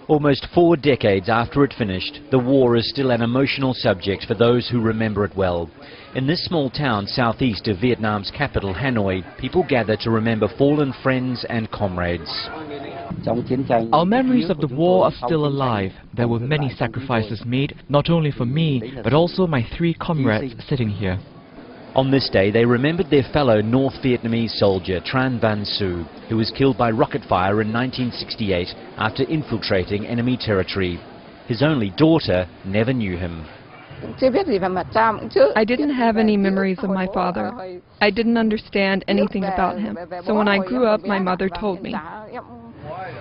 Almost 4 decades after it finished, the war is still an emotional subject for those who remember it well. In this small town southeast of Vietnam's capital, Hanoi, people gather to remember fallen friends and comrades. Our memories of the war are still alive. There were many sacrifices made, not only for me, but also my 3 comrades sitting here. On this day, they remembered their fellow North Vietnamese soldier, Tran Van Su, who was killed by rocket fire in 1968 after infiltrating enemy territory. His only daughter never knew him. I didn't have any memories of my father. I didn't understand anything about him. So when I grew up, my mother told me.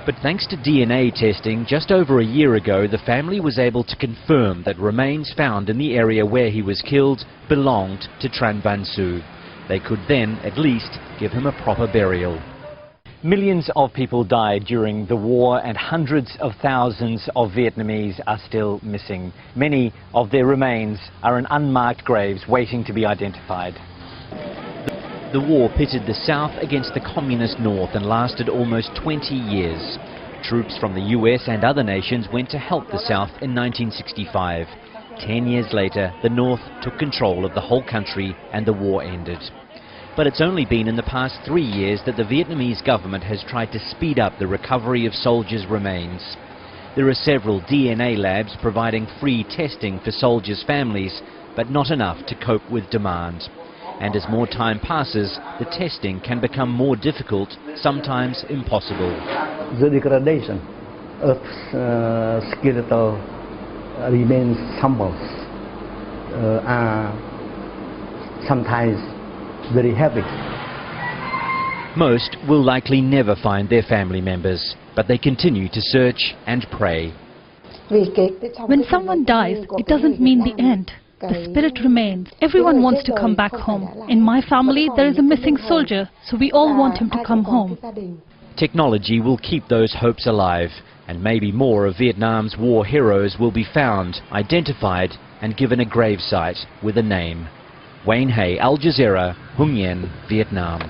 But thanks to DNA testing, just over a year ago, the family was able to confirm that remains found in the area where he was killed belonged to Tran Van Su. They could then, at least, give him a proper burial. Millions of people died during the war and hundreds of thousands of Vietnamese are still missing. Many of their remains are in unmarked graves waiting to be identified. The war pitted the South against the communist North and lasted almost 20 years. Troops from the US and other nations went to help the South in 1965. 10 years later, the North took control of the whole country and the war ended. But it's only been in the past 3 years that the Vietnamese government has tried to speed up the recovery of soldiers' remains. There are several DNA labs providing free testing for soldiers' families, but not enough to cope with demand. And as more time passes, the testing can become more difficult, sometimes impossible. The degradation of skeletal remains samples are sometimes very heavy. Most will likely never find their family members, but they continue to search and pray. When someone dies, it doesn't mean the end. The spirit remains. Everyone wants to come back home. In my family, there is a missing soldier, so we all want him to come home. Technology will keep those hopes alive, and maybe more of Vietnam's war heroes will be found, identified, and given a gravesite with a name. Wayne Hay, Al Jazeera, Hung Yen, Vietnam.